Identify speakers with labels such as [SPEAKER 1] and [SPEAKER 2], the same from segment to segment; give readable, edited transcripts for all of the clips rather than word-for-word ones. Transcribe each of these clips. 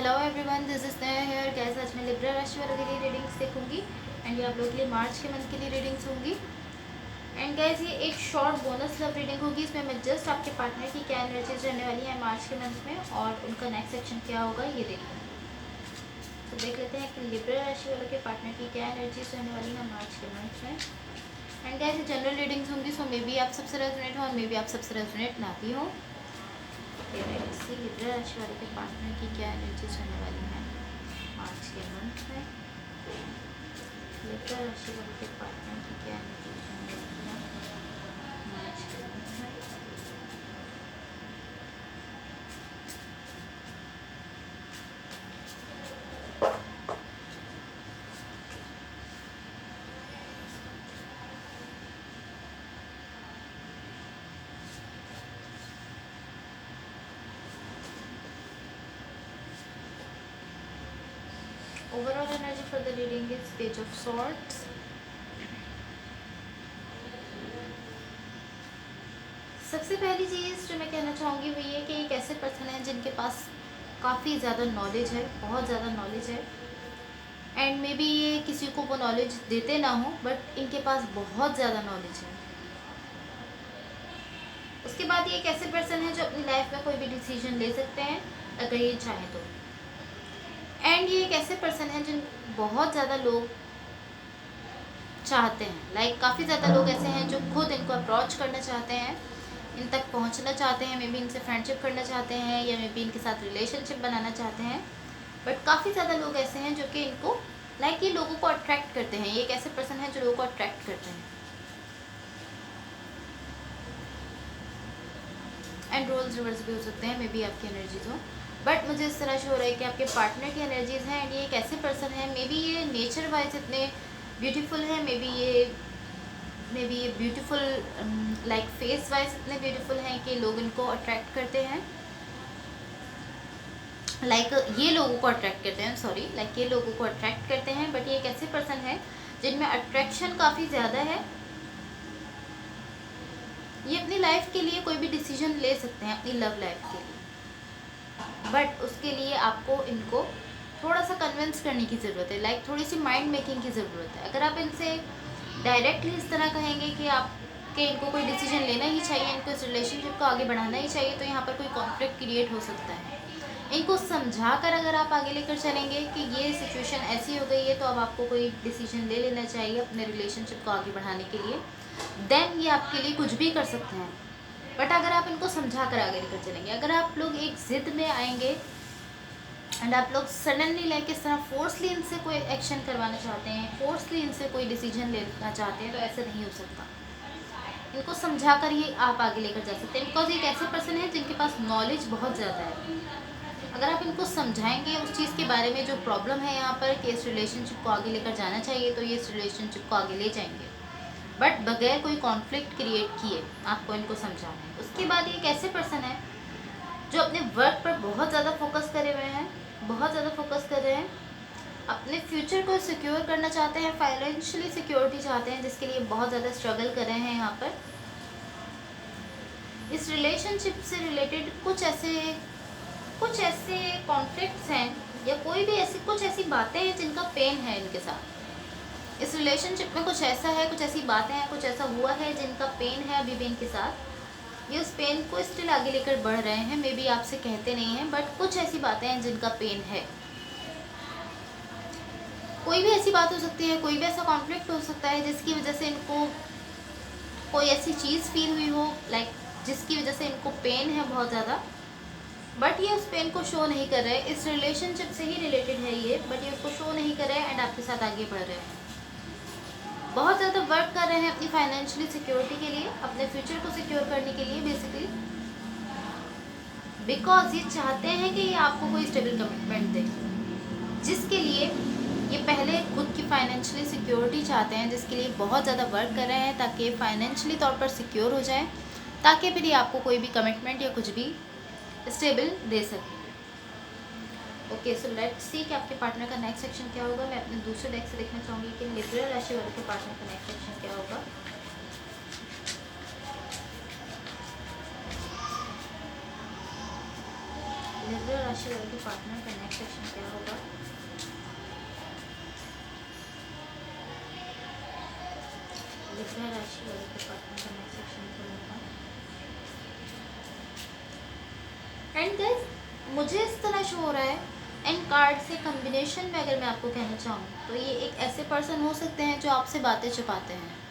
[SPEAKER 1] Hello everyone, this is नया hair gas. आज मैं लिब्रा राशि वालों के लिए रीडिंग्स देखूंगी एंड ये आप लोगों के लिए मार्च के मंथ के लिए रीडिंग्स होंगी। एंड गैस ये एक शॉर्ट बोनस लव रीडिंग होगी। इसमें मैं जस्ट आपके पार्टनर की क्या एनर्जीज रहने वाली है मार्च के मंथ में और उनका नेक्स्ट सेक्शन क्या होगा ये देखूंगी। तो देख लेते हैं कि लिब्रा राशि वालों के पार्टनर की क्या एनर्जीज रहने वाली है मार्च के मंथ में। एंड गैस ये जनरल रीडिंग्स होंगी, सो मे बी आप सबसे रेजोनेट हो और मे बी आप सबसे रेजोनेट ना भी हो। लिब्रा राशि वाले के पार्टनर की क्या एनर्जीज रहने वाली है मार्च के मंथ में। लिब्रा राशि वाले के पार्टनर की क्या एनर्जीज रहने वाली है मार्च के मंथ में। Overall energy for the reading is Page of Swords. सबसे पहली चीज़ जो मैं कहना चाहूँगी वो ये कि एक ऐसे पर्सन है जिनके पास काफ़ी ज़्यादा नॉलेज है, बहुत ज़्यादा नॉलेज है। एंड मे बी ये किसी को वो नॉलेज देते ना हो, बट इनके पास बहुत ज़्यादा नॉलेज है। उसके बाद ये एक ऐसे पर्सन है जो अपनी लाइफ में कोई भी डिसीजन ले सकते हैं अगर ये चाहे तो। एंड ये एक ऐसे पर्सन है जिन बहुत ज़्यादा लोग चाहते हैं, लाइक काफ़ी ज़्यादा लोग ऐसे हैं जो खुद इनको अप्रोच करना चाहते हैं, इन तक पहुंचना चाहते हैं, मे बी इनसे फ्रेंडशिप करना चाहते हैं या मे बी इनके साथ रिलेशनशिप बनाना चाहते हैं। बट काफ़ी ज़्यादा लोग ऐसे हैं जो कि इनको लाइक ये लोगों को अट्रैक्ट करते हैं। ये एक ऐसे पर्सन है जो लोगों को अट्रैक्ट करते हैं। एंड रोल्स रिवर्स भी हो सकते हैं, मे बी आपकी एनर्जीज हो, बट मुझे इस तरह से हो रहा है कि आपके पार्टनर की एनर्जीज हैं। एंड ये एक ऐसे पर्सन है, मे बी ये नेचर वाइज इतने ब्यूटीफुल है, मे बी ये ब्यूटीफुल लाइक फेस वाइज इतने ब्यूटीफुल हैं कि लोग इनको अट्रैक्ट करते हैं। ये लोगों को अट्रैक्ट करते हैं, सॉरी, ये लोगों को अट्रैक्ट करते हैं। बट ये एक ऐसे पर्सन है जिनमें अट्रैक्शन काफ़ी ज़्यादा है। ये अपनी लाइफ के लिए कोई भी डिसीजन ले सकते हैं, अपनी लव लाइफ के लिए, बट उसके लिए आपको इनको थोड़ा सा कन्विंस करने की ज़रूरत है, थोड़ी सी माइंड मेकिंग की ज़रूरत है। अगर आप इनसे डायरेक्टली इस तरह कहेंगे कि आपके इनको कोई डिसीजन लेना ही चाहिए, इनको इस रिलेशनशिप को आगे बढ़ाना ही चाहिए, तो यहाँ पर कोई कॉन्फ्लिक्ट क्रिएट हो सकता है। इनको समझा कर अगर आप आगे लेकर चलेंगे कि ये सिचुएशन ऐसी हो गई है तो अब आपको कोई डिसीजन ले लेना चाहिए अपने रिलेशनशिप को आगे बढ़ाने के लिए, देन ये आपके लिए कुछ भी कर सकते हैं। बट अगर आप इनको समझा कर आगे लेकर चलेंगे, अगर आप लोग एक ज़िद में आएंगे एंड आप लोग सडनली इस तरह फोर्सली इनसे कोई एक्शन करवाना चाहते हैं, फोर्सली इनसे कोई डिसीजन लेना चाहते हैं, तो ऐसे नहीं हो सकता। इनको समझा कर ही आप आगे लेकर जा सकते हैं, बिकॉज एक ऐसे पर्सन है जिनके पास नॉलेज बहुत ज़्यादा है। अगर आप इनको समझाएंगे उस चीज़ के बारे में जो प्रॉब्लम है यहाँ पर कि इस रिलेशनशिप को आगे लेकर जाना चाहिए, तो ये इस रिलेशनशिप को आगे ले जाएंगे, बट बगैर कोई कॉन्फ्लिक्ट क्रिएट किए आपको इनको समझाना है। उसके बाद एक ऐसे पर्सन है जो अपने वर्क पर बहुत ज़्यादा फोकस करे हुए हैं, बहुत ज़्यादा फोकस कर रहे हैं, अपने फ्यूचर को सिक्योर करना चाहते हैं, फाइनेंशियली सिक्योरिटी चाहते हैं, जिसके लिए बहुत ज़्यादा स्ट्रगल कर रहे हैं। यहाँ पर इस रिलेशनशिप से रिलेटेड कुछ ऐसे कॉन्फ्लिक्ट्स हैं या कोई भी कुछ ऐसी बातें हैं जिनका पेन है इनके साथ। इस रिलेशनशिप में कुछ ऐसा है, कुछ ऐसी बातें हैं, कुछ ऐसा हुआ है जिनका पेन है अभी भी इनके साथ। ये उस पेन को स्टिल आगे लेकर बढ़ रहे हैं, मे बी आपसे कहते नहीं हैं, बट कुछ ऐसी बातें हैं जिनका पेन है। कोई भी ऐसी बात हो सकती है, कोई भी ऐसा कॉन्फ्लिक्ट हो सकता है जिसकी वजह से इनको कोई ऐसी चीज़ फील हुई हो, जिसकी वजह से इनको पेन है बहुत ज़्यादा, बट ये उस पेन को शो नहीं कर रहे। इस रिलेशनशिप से ही रिलेटेड है ये, बट ये उसको शो नहीं कर रहे हैं एंड आपके साथ आगे बढ़ रहे हैं। बहुत ज़्यादा वर्क कर रहे हैं अपनी फाइनेंशियली सिक्योरिटी के लिए, अपने फ्यूचर को सिक्योर करने के लिए बेसिकली, बिकॉज ये चाहते हैं कि ये आपको कोई स्टेबल कमिटमेंट दे, जिसके लिए ये पहले खुद की फाइनेंशियली सिक्योरिटी चाहते हैं, जिसके लिए बहुत ज़्यादा वर्क कर रहे हैं ताकि फाइनेंशियली तौर पर सिक्योर हो जाए, ताकि फिर ये आपको कोई भी कमिटमेंट या कुछ भी स्टेबल दे सके। ओके, सो लेट्स सी कि आपके पार्टनर का नेक्स्ट सेक्शन क्या होगा। मैं अपने दूसरे डेक से देखना चाहूँगी कि लिब्रा राशि वाले के पार्टनर का नेक्स्ट सेक्शन क्या होगा। लिब्रा राशि वाले के पार्टनर का नेक्स्ट सेक्शन क्या होगा? लिब्रा राशि वाले के पार्टनर का नेक्स्ट सेक्शन क्या होगा? एंड गाइस, मुझे इस तरह शो हो रहा है एंड कार्ड से कॉम्बिनेशन में अगर मैं आपको कहना चाहूँ तो ये एक ऐसे पर्सन हो सकते हैं जो आपसे बातें छुपाते हैं।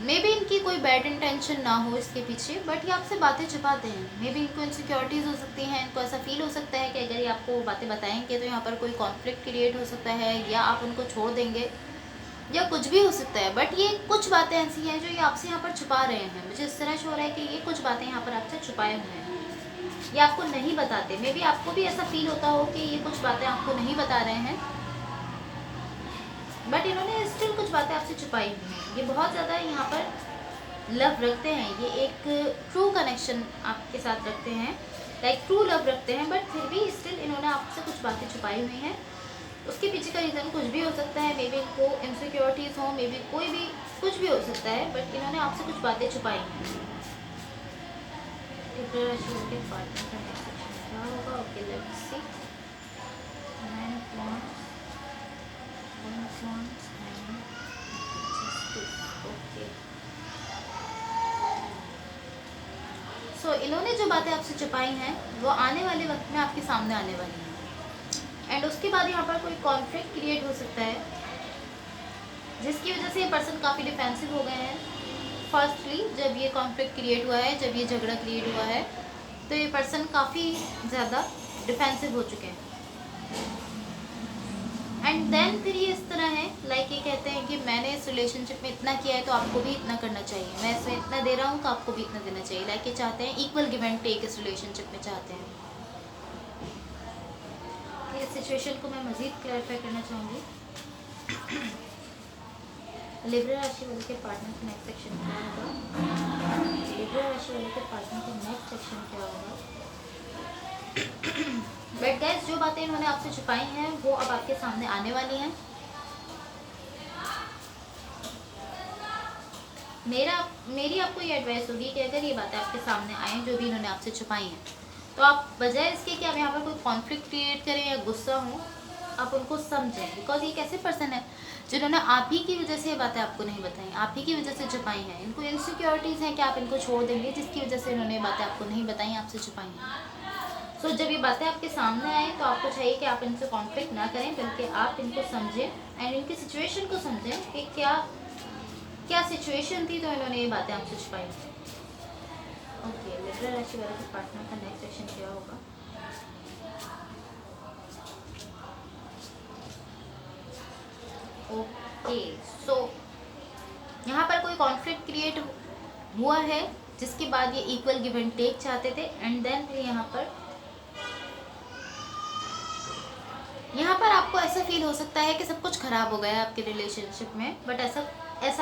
[SPEAKER 1] मे बी इनकी कोई बैड इंटेंशन ना हो इसके पीछे, बट ये आपसे बातें छुपाते हैं। मे बी इनको इनसिक्योरिटीज़ हो सकती हैं, इनको ऐसा फील हो सकता है कि अगर ये आपको बातें बताएंगे तो यहाँ पर कोई कॉन्फ्लिक्ट क्रिएट हो सकता है या आप उनको छोड़ देंगे या कुछ भी हो सकता है। बट ये कुछ बातें ऐसी हैं जो ये आपसे यहाँ पर छुपा रहे हैं। मुझे इस तरह शो हो रहा है कि ये कुछ बातें यहाँ पर आपसे छुपाए हुए हैं, ये आपको नहीं बताते। मे बी आपको भी ऐसा फील होता हो कि ये कुछ बातें आपको नहीं बता रहे हैं, बट इन्होंने स्टिल कुछ बातें आपसे छुपाई हुई हैं। ये बहुत ज़्यादा यहाँ पर लव रखते हैं, ये एक ट्रू कनेक्शन आपके साथ रखते हैं, लाइक ट्रू लव रखते हैं, बट फिर भी स्टिल इन्होंने आपसे कुछ बातें छुपाई हुई हैं। उसके पीछे का रीज़न कुछ भी हो सकता है। मे बी इनको इनसिक्योरिटीज़ हो, मे बी कोई भी कुछ भी हो सकता है, बट इन्होंने आपसे कुछ बातें छुपाई हैं। लिब्रा राशि के पार्टनर का नेक्स्ट सेक्शन क्या होगा? Okay, let's see. Nine of wands, one of wands and justice. Okay, so इन्होंने जो बातें आपसे छुपाई हैं वो आने वाले वक्त में आपके सामने आने वाली हैं। एंड उसके बाद यहाँ पर कोई कॉन्फ्लिक्ट क्रिएट हो सकता है जिसकी वजह से ये पर्सन काफ़ी डिफेंसिव हो गए हैं। फर्स्टली जब ये कॉन्फ्लिक्ट क्रिएट हुआ है, जब ये झगड़ा क्रिएट हुआ है, तो ये पर्सन काफ़ी ज़्यादा डिफेंसिव हो चुके हैं। एंड देन फिर ये इस तरह है, लाइक ये कहते हैं कि मैंने इस रिलेशनशिप में इतना किया है तो आपको भी इतना करना चाहिए, मैं इसमें इतना दे रहा हूँ तो आपको भी इतना देना चाहिए। लाइक ये चाहते हैं इक्वल गिव एंड टेक इस रिलेशनशिप में चाहते हैं। इस सिचुएशन को मैं मज़ीद क्लैरिफाई करना चाहूँगी। लिब्रा राशि वाले के पार्टनर का नेक्स्ट सेक्शन क्या होगा? लिब्रा राशि वाले के पार्टनर का नेक्स्ट सेक्शन क्या होगा? बट गाइस, जो बातें इन्होंने आपसे छुपाई हैं वो अब आपके सामने आने वाली हैं। मेरी आपको ये एडवाइस होगी कि अगर ये बातें आपके सामने आएँ जो भी इन्होंने आपसे छुपाई हैं, तो आप बजाय इसके कि आप यहाँ पर कोई कॉन्फ्लिक्ट क्रिएट करें या गुस्सा हो, आप उनको समझें। बिकॉज ये कैसे पर्सन है जिन्होंने आप ही की वजह से ये बातें आपको नहीं बताई, आप ही की वजह से छुपाई हैं। इनको इनसिक्योरिटीज़ हैं कि आप इनको छोड़ देंगे, जिसकी वजह से इन्होंने बातें आपको नहीं बताई, आपसे छुपाई हैं। सो जब ये बातें आपके सामने आए तो आपको चाहिए कि आप इनसे कॉन्फ्लिक्ट ना करें, बल्कि आप इनको समझें एंड इनकी सिचुएशन को समझें कि क्या सिचुएशन थी तो इन्होंने ये बातें आपसे छुपाई थी। ओके, लिब्रा राशि वाले के पार्टनर का नेक्स्ट सेक्शन क्या होगा? ओके, सो यहाँ पर कोई कॉन्फ्लिक्ट क्रिएट हुआ है जिसके बाद ये इक्वल गिव एंड टेक चाहते थे। एंड देन फिर यहाँ पर आपको ऐसा फील हो सकता है कि सब कुछ खराब हो गया है आपके रिलेशनशिप में, बट ऐसा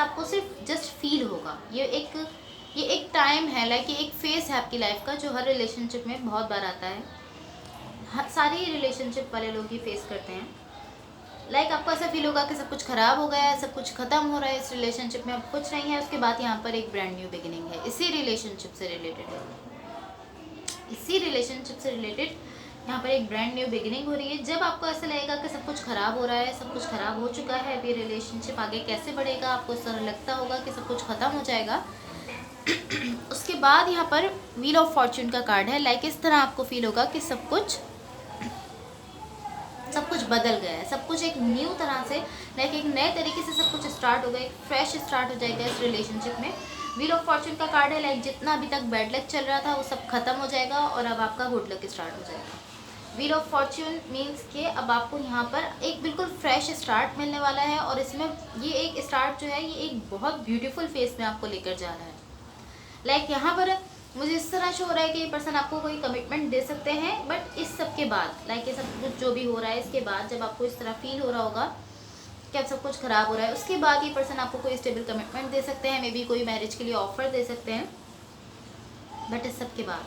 [SPEAKER 1] आपको सिर्फ जस्ट फील होगा। ये एक टाइम है, लाइक ये एक फेस है आपकी लाइफ का जो हर रिलेशनशिप में बहुत बार आता है। सारे रिलेशनशिप वाले लोग ही फेस करते हैं। लाइक आपको ऐसा फील होगा कि सब कुछ ख़राब हो गया है, सब कुछ ख़त्म हो रहा है इस रिलेशनशिप में, अब कुछ नहीं है। उसके बाद यहाँ पर एक ब्रांड न्यू बिगिनिंग है, इसी रिलेशनशिप से रिलेटेड यहाँ पर एक ब्रांड न्यू बिगिनिंग हो रही है। जब आपको ऐसा लगेगा कि सब कुछ ख़राब हो रहा है, सब कुछ ख़राब हो चुका है, अभी रिलेशनशिप आगे कैसे बढ़ेगा, आपको इस तरह लगता होगा कि सब कुछ ख़त्म हो जाएगा। उसके बाद यहाँ पर व्हील ऑफ फॉर्च्यून का कार्ड है। लाइक इस तरह आपको फील होगा कि सब कुछ बदल गया है, सब कुछ एक न्यू तरह से, लाइक एक नए तरीके से सब कुछ स्टार्ट होगा, एक फ्रेश स्टार्ट हो जाएगा इस रिलेशनशिप में। व्हील ऑफ फॉर्च्यून का कार्ड है, लाइक जितना अभी तक बैड लक चल रहा था वो सब खत्म हो जाएगा और अब आपका गुड लक स्टार्ट हो जाएगा। व्हील ऑफ फॉर्च्यून मीन्स कि अब आपको यहाँ पर एक बिल्कुल फ्रेश स्टार्ट मिलने वाला है और इसमें ये एक स्टार्ट जो है ये एक बहुत ब्यूटीफुल फेस में आपको लेकर जा रहा है। लाइक यहाँ पर मुझे इस तरह शो हो रहा है कि ये पर्सन आपको कोई कमिटमेंट दे सकते हैं, बट इस सब के बाद, लाइक ये सब कुछ जो भी हो रहा है इसके बाद, जब आपको इस तरह फील हो रहा होगा कि अब सब कुछ ख़राब हो रहा है, उसके बाद ये पर्सन आपको कोई स्टेबल कमिटमेंट दे सकते हैं, मे बी कोई मैरिज के लिए ऑफर दे सकते हैं, बट इस सब के बाद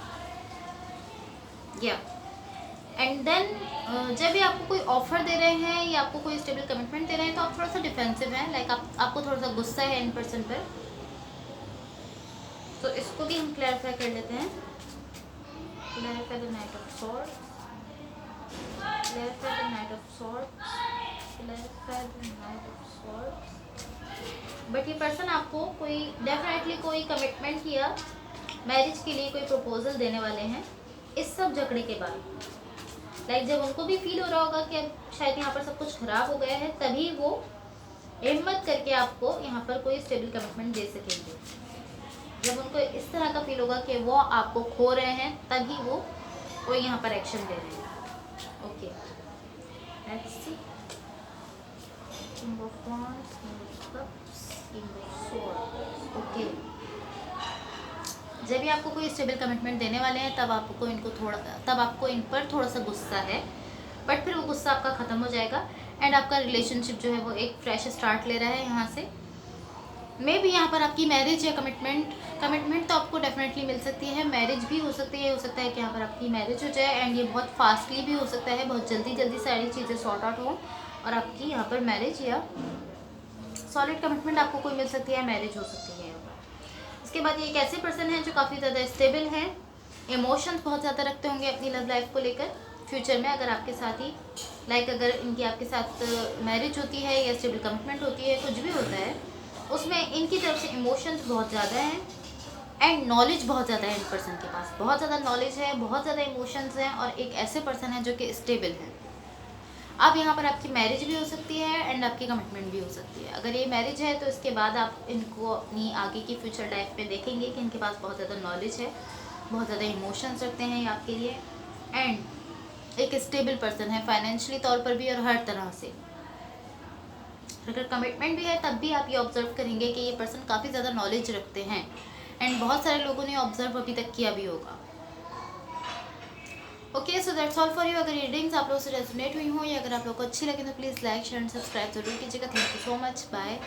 [SPEAKER 1] एंड देन जब भी आपको कोई ऑफर दे रहे हैं या आपको कोई स्टेबल कमिटमेंट दे रहे हैं तो आप थोड़ा सा डिफेंसिव हैं, लाइक आपको थोड़ा सा गुस्सा है इन पर्सन पर। तो इसको भी हम क्लैरिफाई कर लेते हैं। Clarifier, the Knight of Swords. Clarifier, the Knight of Swords. Clarifier, the Knight of Swords. But ये पर्सन आपको कोई डेफिनेटली कोई कमिटमेंट किया, मैरिज के लिए कोई प्रपोजल देने वाले हैं इस सब झगड़े के बाद। लाइक जब उनको भी फील हो रहा होगा कि अब शायद यहाँ पर सब कुछ खराब हो गया है, तभी वो हिम्मत करके आपको यहाँ पर कोई स्टेबल कमिटमेंट दे सकेंगे। जब उनको इस तरह का फील होगा कि वो आपको खो रहे हैं, तभी वो कोई यहाँ पर एक्शन ले रहे हैं। Okay, let's C. King of wands, king of cups, king of swords. Okay, जब भी आपको कोई स्टेबल कमिटमेंट देने वाले हैं तब आपको इन पर थोड़ा सा गुस्सा है, बट फिर वो गुस्सा आपका ख़त्म हो जाएगा एंड आपका रिलेशनशिप जो है वो एक फ्रेश स्टार्ट ले रहा है यहाँ से। मे भी यहाँ पर आपकी मैरिज या कमिटमेंट तो आपको डेफिनेटली मिल सकती है, मैरिज भी हो सकती है। हो सकता है कि यहाँ पर आपकी मैरिज हो जाए एंड ये बहुत फास्टली भी हो सकता है, बहुत जल्दी सारी चीज़ें सॉर्ट आउट हों और आपकी यहाँ पर मैरिज या सॉलिड कमिटमेंट आपको कोई मिल सकती है, मैरिज हो सकती है। इसके बाद ये एक ऐसे पर्सन है जो काफ़ी ज़्यादा स्टेबल है, इमोशंस बहुत ज़्यादा रखते होंगे अपनी लव लाइफ को लेकर। फ्यूचर में अगर आपके साथ ही अगर इनकी आपके साथ मैरिज होती है या स्टेबल कमिटमेंट होती है, कुछ भी होता है, उसमें इनकी तरफ से इमोशंस बहुत ज़्यादा हैं एंड नॉलेज बहुत ज़्यादा है। इन पर्सन के पास बहुत ज़्यादा नॉलेज है, बहुत ज़्यादा इमोशंस हैं और एक ऐसे पर्सन है जो कि स्टेबल है। अब यहाँ पर आपकी मैरिज भी हो सकती है एंड आपकी कमिटमेंट भी हो सकती है। अगर ये मैरिज है तो इसके बाद आप इनको अपनी आगे की फ्यूचर लाइफ में देखेंगे कि इनके पास बहुत ज़्यादा नॉलेज है, बहुत ज़्यादा इमोशंस रखते हैं ये आपके लिए एंड एक स्टेबल पर्सन है फाइनेंशियली तौर पर भी और हर तरह से। अगर कमिटमेंट भी है तब भी आप ये ऑब्जर्व करेंगे कि ये पर्सन काफ़ी ज़्यादा नॉलेज रखते हैं एंड बहुत सारे लोगों ने ऑब्जर्व अभी तक किया भी होगा। Okay, so that's all for you. अगर ये रीडिंग्स आप लोगों से रेजोनेट हुई हो या अगर आप लोग को अच्छी लगे तो please like share and subscribe जरूर कीजिएगा। Thank you so much, bye.